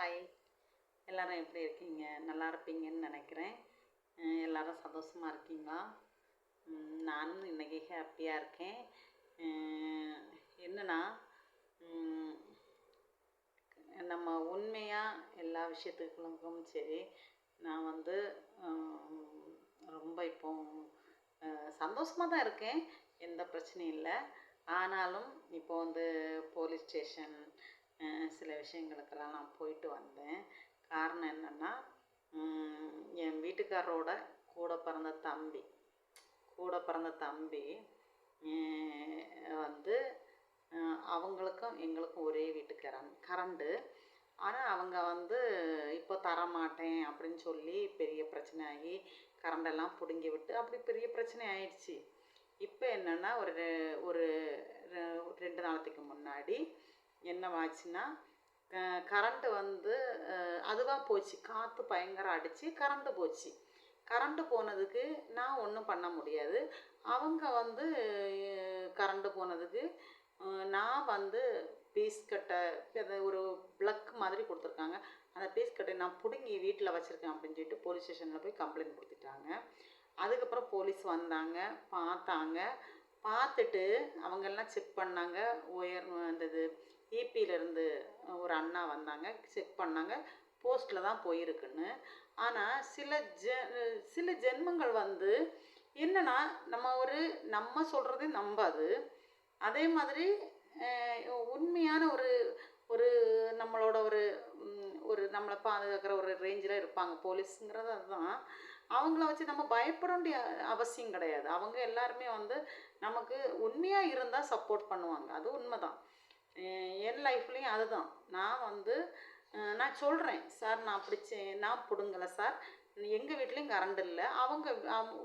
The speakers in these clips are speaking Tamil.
ஹாய், எல்லாரும் எப்படி இருக்கீங்க? நல்லா இருப்பீங்கன்னு நினைக்கிறேன். எல்லாரும் சந்தோஷமாக இருக்கீங்களா? நானும் இன்றைக்கி ஹாப்பியாக இருக்கேன். என்னென்னா, நம்ம உண்மையாக எல்லா விஷயத்துக்களுக்கும் சரி, நான் வந்து ரொம்ப இப்போ சந்தோஷமாக தான் இருக்கேன். எந்த பிரச்சனையும் இல்லை. ஆனாலும் இப்போ போலீஸ் ஸ்டேஷன் சில விஷயங்களுக்கெல்லாம் நான் போயிட்டு வந்தேன். காரணம் என்னென்னா, என் வீட்டுக்காரரோட கூட பிறந்த தம்பி வந்து அவங்களுக்கும் எங்களுக்கும் ஒரே கரண்டு. ஆனால் அவங்க இப்போ தரமாட்டேன் அப்படின்னு சொல்லி பெரிய பிரச்சனை ஆகி கரண்டெல்லாம் பிடுங்கி விட்டு அப்படி பெரிய பிரச்சனை ஆயிடுச்சு. இப்போ என்னென்னா ஒரு 2 நாளைக்கு முன்னாடி என்னவாச்சுன்னா, கரண்ட்டு அதுவாக போச்சு. காற்று பயங்கரம் அடித்து கரண்ட்டு போச்சு. கரண்ட்டு போனதுக்கு நான் ஒன்றும் பண்ண முடியாது. அவங்க கரண்ட்டு போனதுக்கு நான் பீஸ் கட்டை ஒரு ப்ளக் மாதிரி கொடுத்துருக்காங்க. அந்த பீஸ் கட்டை நான் பிடுங்கி வீட்டில் வச்சுருக்கேன் அப்படின்னு சொல்லிட்டு போலீஸ் ஸ்டேஷனில் போய் கம்ப்ளைண்ட் கொடுத்துட்டாங்க. அதுக்கப்புறம் போலீஸ் வந்தாங்க, பார்த்துட்டு அவங்கெல்லாம் செக் பண்ணாங்க. இது ஈபியிலேருந்து ஒரு அண்ணா வந்தாங்க, செக் பண்ணாங்க, போஸ்ட்டில் தான் போயிருக்குன்னு. ஆனால் சில ஜென்மங்கள் என்னென்னா, நம்ம சொல்கிறது நம்பாது. அதே மாதிரி உண்மையான ஒரு நம்மளோட ஒரு நம்மளை பாதுகாக்கிற ஒரு ரேஞ்சில் இருப்பாங்க. போலீஸுங்கிறது அதுதான். அவங்கள வச்சு நம்ம பயப்பட வேண்டிய அவசியம் கிடையாது. அவங்க எல்லாருமே நமக்கு உண்மையாக இருந்தால் சப்போர்ட் பண்ணுவாங்க. அது உண்மை தான். என் லைஃப்லேயும் அதுதான். நான் சொல்கிறேன், சார் நான் பிடுங்கலை சார், எங்கள் வீட்லேயும் கரண்ட் இல்லை,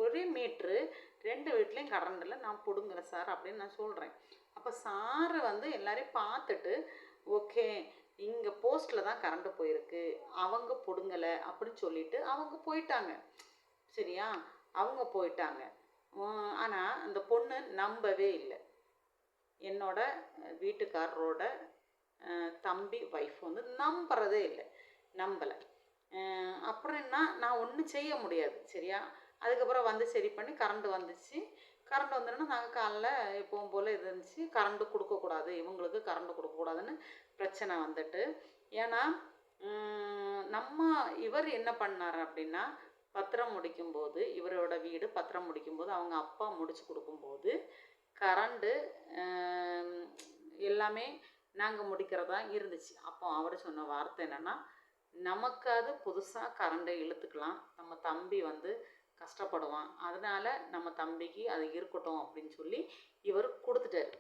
ஒரே மீட்ரு 2 வீட்லேயும் கரண்ட் இல்லை, நான் பிடுங்கலை சார் அப்படின்னு நான் சொல்கிறேன். அப்போ சாரு எல்லாரையும் பார்த்துட்டு, ஓகே இங்கே போஸ்ட்டில் தான் கரண்ட்டு போயிருக்கு, அவங்க பிடுங்கலை அப்படின்னு சொல்லிவிட்டு அவங்க போயிட்டாங்க. சரியா? அவங்க போயிட்டாங்க. ஆனால் அந்த பொண்ணு நம்பவே இல்லை. என்னோட வீட்டுக்காரரோட தம்பி ஒய்ஃப் நம்புறதே இல்லை, நம்பலை. அப்புறம் என்ன, நான் ஒன்றும் செய்ய முடியாது. சரியா? அதுக்கப்புறம் சரி பண்ணி கரண்ட் வந்துச்சு. கரண்ட் வந்தோடனே நாங்கள் காலைல எப்பவும் போல் இருந்துச்சு, கரண்ட்டு கொடுக்கக்கூடாது, இவங்களுக்கு கரண்ட்டு கொடுக்கக்கூடாதுன்னு பிரச்சனை வந்துட்டு. ஏன்னா இவர் என்ன பண்ணார் அப்படின்னா, பத்திரம் முடிக்கும்போது, இவரோட வீடு பத்திரம் முடிக்கும்போது அவங்க அப்பா முடிச்சு கொடுக்கும்போது கரண்டு எல்லாமே நாங்கள் முடிக்கிறதா இருந்துச்சு. அப்போ அவர் சொன்ன வார்த்தை என்னென்னா, நமக்காவது புதுசாக கரண்டை இழுத்துக்கலாம், நம்ம தம்பி கஷ்டப்படுவான், அதனால் நம்ம தம்பிக்கு அது இருக்கட்டும் அப்படின்னு சொல்லி இவர் கொடுத்துட்டாரு.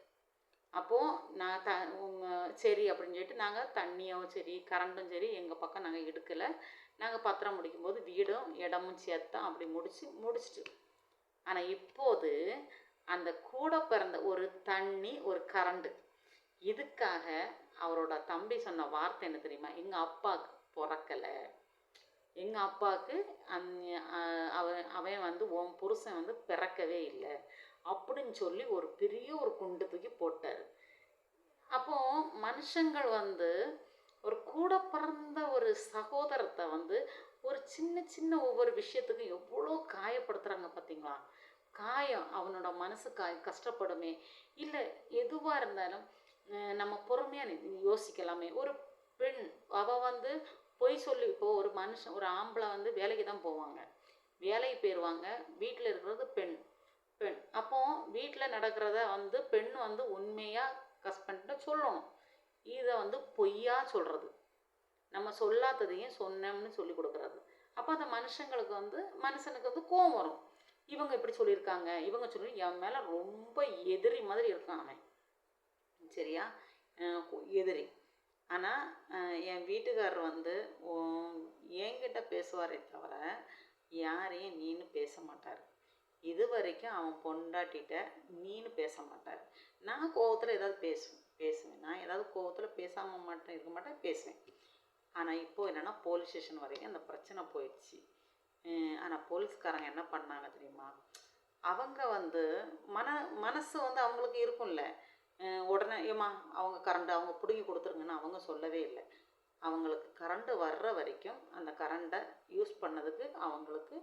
அப்போது நான் சரி அப்படின்னு சொல்லிட்டு நாங்கள் தண்ணியும் சரி கரண்ட்டும் சரி எங்கள் பக்கம் நாங்கள் எடுக்கலை. நாங்கள் பத்திரம் முடிக்கும்போது வீடும் இடமும் சேர்த்தா அப்படி முடிச்சிட்டு. ஆனால் இப்போது அந்த கூட பிறந்த ஒரு தண்ணி ஒரு கரண்டு, இதுக்காக அவரோட தம்பி சொன்ன வார்த்தை என்ன தெரியுமா? எங்கள் அப்பாவுக்கு பிறக்கலை, எங்கள் அப்பாவுக்கு அவன் உன் புருஷன் பிறக்கவே இல்லை அப்படின்னு சொல்லி ஒரு பெரிய ஒரு குண்டு தூக்கி போட்டார். அப்போது மனுஷங்கள் ஒரு கூட பிறந்த ஒரு சகோதரத்தை ஒரு சின்ன ஒவ்வொரு விஷயத்துக்கு எவ்வளோ காயப்படுத்துகிறாங்க பார்த்தீங்களா? காயம், அவனோட மனசு கஷ்டப்படுமே. இல்லை எதுவாக இருந்தாலும் நம்ம பொறுமையாக யோசிக்கலாமே. ஒரு பெண் அவள் பொய் சொல்லி, இப்போது ஒரு மனுஷன் ஒரு ஆம்பளை வேலைக்கு தான் போவாங்க, வேலைக்கு போயிடுவாங்க, வீட்டில் இருக்கிறது பெண். அப்போது வீட்டில் நடக்கிறத பெண் உண்மையாக ஹஸ்பண்ட்டை சொல்லணும். இதை பொய்யா சொல்கிறது, நம்ம சொல்லாததையும் சொன்னோம்னு சொல்லி கொடுக்குறது. அப்போ அந்த மனுஷனுக்கு கோவம் வரும். இவங்க இப்படி சொல்லியிருக்காங்க, இவங்க சொல்லி என் மேலே ரொம்ப எதிரி மாதிரி இருக்கான் அவன். சரியா? எதிரி. ஆனால் என் வீட்டுக்காரர் என்கிட்ட பேசுவாரே தவிர யாரையும் நீன்னு பேச மாட்டார். இது வரைக்கும் அவன் பொண்டாட்டிகிட்ட நீன்னு பேச மாட்டார். நான் கோவத்தில் ஏதாவது பேசுவேன். நான் ஏதாவது கோவத்தில் இருக்க மாட்டேன், பேசுவேன். ஆனால் இப்போது என்னென்னா, போலீஸ் ஸ்டேஷன் வரைக்கும் அந்த பிரச்சனை போயிடுச்சு. ஆனால் போலீஸ்காரங்க என்ன பண்ணாங்க தெரியுமா? அவங்க மனசு அவங்களுக்கு இருக்கும்ல, உடனே ஏம்மா அவங்க கரண்ட் அவங்க பிடுங்கி கொடுத்துருங்கன்னு அவங்க சொல்லவே இல்லை. அவங்களுக்கு கரண்ட் வர்ற வரைக்கும் அந்த கரண்ட்டை யூஸ் பண்ணதுக்கு அவங்களுக்கு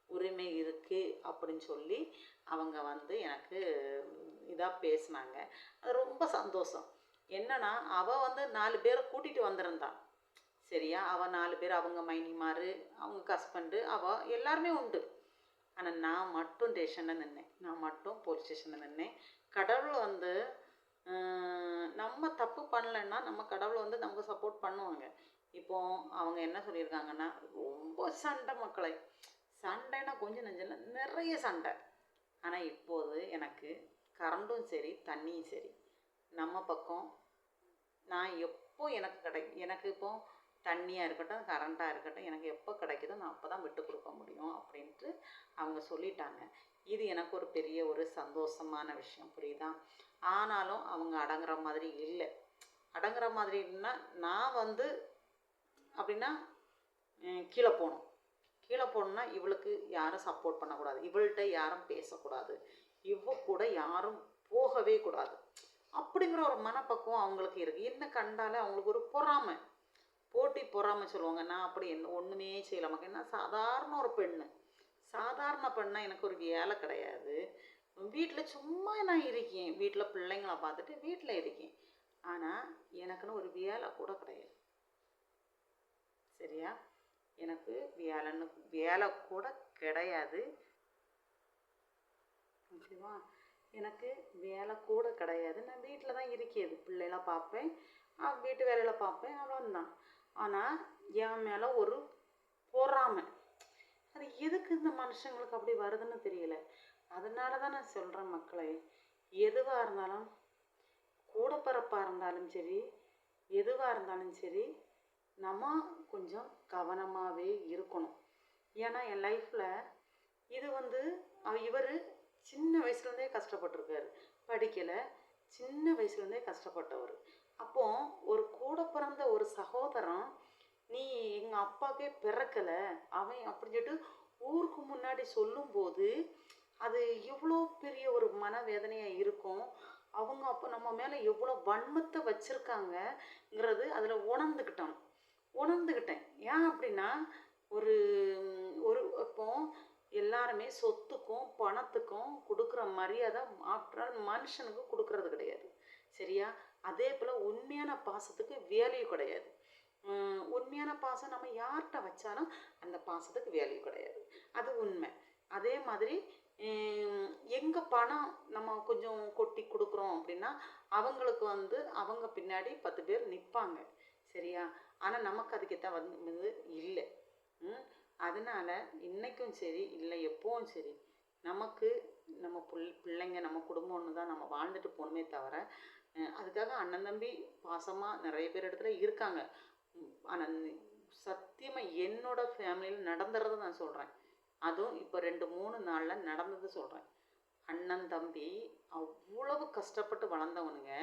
உரிமை இருக்குது அப்படின்னு சொல்லி அவங்க வந்து எனக்கு இதாக பேசினாங்க. அது ரொம்ப சந்தோஷம். என்னன்னா அவள் வந்து 4 பேரை கூட்டிகிட்டு வந்திருந்தான். சரியா, அவள் 4 பேர், அவங்க மைனிமாரு, அவங்க ஹஸ்பண்டு, அவள் எல்லாருமே உண்டு. ஆனால் நான் மட்டும் ஸ்டேஷனில் நின்னேன். நான் மட்டும் போலீஸ் ஸ்டேஷனில் நின்னேன். கடவுள் வந்து நம்ம தப்பு பண்ணலைன்னா நம்ம கடவுள் வந்து நமக்கு சப்போர்ட் பண்ணுவாங்க. இப்போ அவங்க என்ன சொல்லியிருக்காங்கன்னா, ரொம்ப சண்டை மக்களை, சண்டைன்னா கொஞ்சம் நெஞ்சம் நிறைய சண்டை. ஆனால் இப்போது எனக்கு கரண்டும் சரி தண்ணியும் சரி நம்ம பக்கம். நான் எப்போ எனக்கு இப்போ தண்ணியாக இருக்கட்டும் கரண்ட்டாக இருக்கட்டும் எனக்கு எப்போ கிடைக்குதோ நான் அப்போ தான் விட்டு கொடுக்க முடியும் அப்படின்ட்டு அவங்க சொல்லிட்டாங்க. இது எனக்கு ஒரு பெரிய ஒரு சந்தோஷமான விஷயம், புரியுதா? ஆனாலும் அவங்க அடங்குற மாதிரி இல்லை. அடங்குற மாதிரின்னா நான் வந்து அப்படின்னா கீழே போகணும். கீழே போகணுன்னா இவளுக்கு யாரும் சப்போர்ட் பண்ணக்கூடாது, இவள்கிட்ட யாரும் பேசக்கூடாது, இவ கூட யாரும் போகவே கூடாது அப்படிங்கிற ஒரு மனப்பக்குவம் அவங்களுக்கு இருக்குது. என்ன கண்டாலே அவங்களுக்கு ஒரு பொறாமை, போட்டி பொறாமை சொல்லுவாங்க. நான் அப்படி ஒன்றுமே செய்யலாமா, என்ன சாதாரண ஒரு பெண்ணு, சாதாரண பெண்ணாக எனக்கு ஒரு வேலை கிடையாது. வீட்டில் சும்மா நான் இருக்கேன், வீட்டில் பிள்ளைங்கள பார்த்துட்டு வீட்டில் இருக்கேன். ஆனால் எனக்குன்னு ஒரு வேலை கூட கிடையாது. சரியா, எனக்கு வேலை கூட கிடையாது. ஓகேவா, எனக்கு வேலை கூட கிடையாது. நான் வீட்டில் தான் இருக்கேன், பிள்ளைகளை பார்ப்பேன், வீட்டு வேலையில் பார்ப்பேன், அவ்வளோதான். ஆனால் என் மேலே ஒரு பொறாமை. அது எதுக்கு இந்த மனுஷங்களுக்கு அப்படி வருதுன்னு தெரியல. அதனால தான் நான் சொல்கிறேன் மக்களை, எதுவாக இருந்தாலும் கூட பிறப்பாக இருந்தாலும் சரி எதுவாக இருந்தாலும் சரி நம்ம கொஞ்சம் கவனமாகவே இருக்கணும். ஏன்னா என் லைஃப்பில் இது வந்து இவர் சின்ன வயசுலேருந்தே கஷ்டப்பட்டுருக்காரு, படிக்கலை, சின்ன வயசுலேருந்தே கஷ்டப்பட்டவர். அப்போ ஒரு கூட பிறந்த ஒரு சகோதரன், நீ எங்கள் அப்பாக்கே பிறக்கலை அவன் அப்படின்னு சொல்லிட்டு ஊருக்கு முன்னாடி சொல்லும்போது அது எவ்வளோ பெரிய ஒரு மனவேதனையாக இருக்கும். அவங்க அப்போ நம்ம மேலே எவ்வளோ வன்மத்தை வச்சுருக்காங்கங்கிறது அதில் உணர்ந்துக்கிட்டேன். ஏன் அப்படின்னா ஒரு ஒரு இப்போ எல்லாருமே சொத்துக்கும் பணத்துக்கும் கொடுக்குற மரியாதை ஆஃப்டர் மனுஷனுக்கு கொடுக்கறது கிடையாது. சரியா, அதே போல் உண்மையான பாசத்துக்கு வேல்யூ கிடையாது. உண்மையான பாசம் நம்ம யார்கிட்ட வச்சாலும் அந்த பாசத்துக்கு வேல்யூ கிடையாது, அது உண்மை. அதே மாதிரி எங்கள் பணம் நம்ம கொஞ்சம் கொட்டி கொடுக்குறோம் அப்படின்னா அவங்களுக்கு வந்து அவங்க பின்னாடி 10 பேர் நிற்பாங்க. சரியா, ஆனால் நமக்கு அதுக்கேற்ற வந்து இல்லை. அதனால் இன்றைக்கும் சரி இல்லை எப்போவும் சரி நமக்கு நம்ம பிள்ளைங்க நம்ம குடும்பம்னு தான் நம்ம வாழ்ந்துட்டு போகணுமே தவிர, அதுக்காக அண்ணன் தம்பி பாசமாக நிறைய பேர் இடத்துல இருக்காங்க. ஆனால் சத்தியமாக என்னோடய ஃபேமிலியில் நடந்துறதை நான் சொல்கிறேன். அதுவும் இப்போ 2-3 நாளில் நடந்தது சொல்கிறேன். அண்ணன் தம்பி அவ்வளவு கஷ்டப்பட்டு வளர்ந்தவனுங்க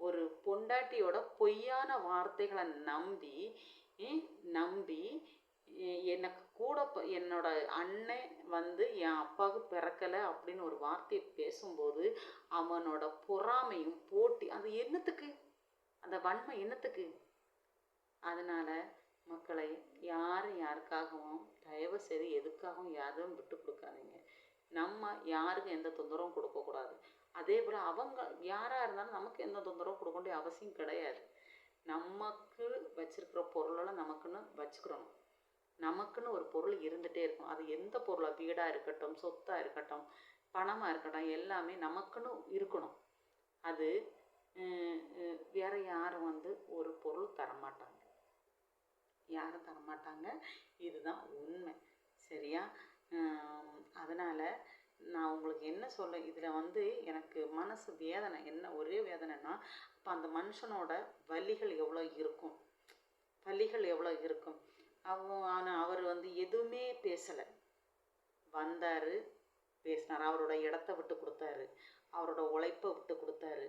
ஒரு பொண்டாட்டியோட பொய்யான வார்த்தைகளை நம்பி எனக்கு கூட என்னோட அண்ணன் வந்து என் அப்பாவுக்கு பிறக்கலை அப்படின்னு ஒரு வார்த்தையை பேசும்போது அவனோட பொறாமையும் போட்டி அது என்னத்துக்கு, அந்த வன்மை என்னத்துக்கு? அதனால் மக்களை யாரும் யாருக்காகவும் தயவு செய்து எதுக்காகவும் யாரும் விட்டு கொடுக்காதீங்க. நம்ம யாருக்கும் எந்த தொந்தரவும் கொடுக்கக்கூடாது. அதே போல் அவங்க யாராக இருந்தாலும் நமக்கு எந்த தொந்தரவும் கொடுக்க வேண்டிய அவசியம் கிடையாது. நமக்கு வச்சுருக்கிற பொருளெல்லாம் நமக்குன்னு வச்சுக்கிறோம். நமக்குன்னு ஒரு பொருள் இருந்துகிட்டே இருக்கும். அது எந்த பொருளாக, வீடாக இருக்கட்டும், சொத்தாக இருக்கட்டும், பணமாக இருக்கட்டும், எல்லாமே நமக்குன்னு இருக்கணும். அது வேறு யாரும் வந்து ஒரு பொருள் தரமாட்டாங்க, யாரும் தரமாட்டாங்க. இதுதான் உண்மை. சரியா, அதனால் நான் உங்களுக்கு என்ன சொல்ல, இதில் வந்து எனக்கு மனசு வேதனை, என்ன ஒரே வேதனைன்னா அப்போ அந்த மனுஷனோட வலிகள் எவ்வளோ இருக்கும், ஆனால் அவர் வந்து எதுவுமே பேசலை. வந்தார், பேசினார், அவரோட இடத்த விட்டு கொடுத்தாரு, அவரோட உழைப்பை விட்டு கொடுத்தாரு.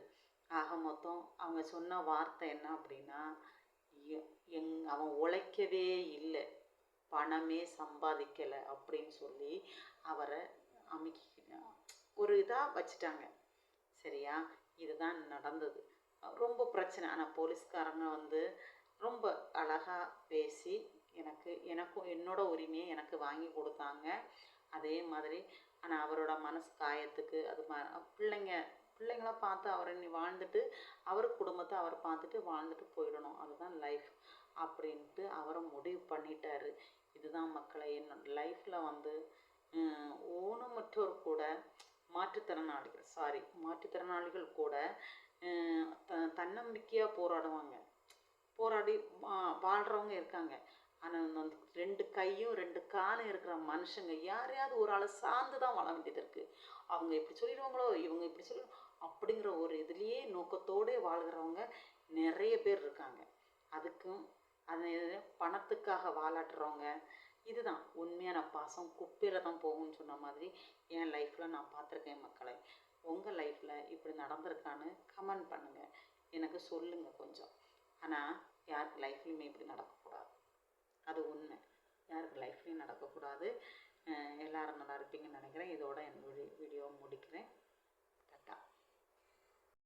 ஆக மொத்தம் அவங்க சொன்ன வார்த்தை என்ன அப்படின்னா, அவன் உழைக்கவே இல்லை, பணமே சம்பாதிக்கலை அப்படின்னு சொல்லி அவரை ஒரு இதாக வச்சுட்டாங்க. சரியா, இதுதான் நடந்தது. ரொம்ப பிரச்சனை. ஆனால் போலீஸ்காரங்க வந்து ரொம்ப அழகா பேசி எனக்கும் என்னோட உரிமையை எனக்கு வாங்கி கொடுத்தாங்க. அதே மாதிரி ஆனால் அவரோட மனசு காயத்துக்கு அது பிள்ளைங்கள பார்த்து அவரை நீ வாழ்ந்துட்டு அவர் குடும்பத்தை அவர் பார்த்துட்டு வாழ்ந்துட்டு போயிடணும், அதுதான் லைஃப் அப்படின்ட்டு அவரை முடிவு பண்ணிட்டாரு. இதுதான் மக்களை என்னோட லைஃப்பில் வந்து ஊனமுற்றோர் கூட மாற்றுத்திறனாளிகள் கூட தன்னம்பிக்கையாக போராடி வாழ்கிறவங்க இருக்காங்க. ஆனால் அந்த 2 கையும் 2 காலும் இருக்கிற மனுஷங்க யாரையாவது ஒரு ஆளை சார்ந்து தான் வாழ வேண்டியது இருக்குது. அவங்க இப்படி சொல்லிடுவாங்களோ, இவங்க இப்படி சொல்லிடுவோம் அப்படிங்கிற ஒரு இதுலேயே நோக்கத்தோடு வாழ்கிறவங்க நிறைய பேர் இருக்காங்க. அதுக்கும் அது பணத்துக்காக வாலாட்டுறவங்க, இதுதான் உண்மையான பாசம் குப்பையில் தான் போகும்னு சொன்ன மாதிரி என் லைஃப்பில் நான் பார்த்துருக்கேன் மக்களை. உங்கள் லைஃப்பில் இப்படி நடந்திருக்கான்னு கமெண்ட் பண்ணுங்கள், எனக்கு சொல்லுங்கள் கொஞ்சம். ஆனால் யாருக்கு லைஃப்லையுமே இப்படி நடக்கக்கூடாது, அது உண்மை. யாருக்கு லைஃப்லையும் நடக்கக்கூடாது. எல்லோரும் நல்லா இருப்பீங்கன்னு நினைக்கிறேன். இதோட என் வீடியோவை முடிக்கிறேன்.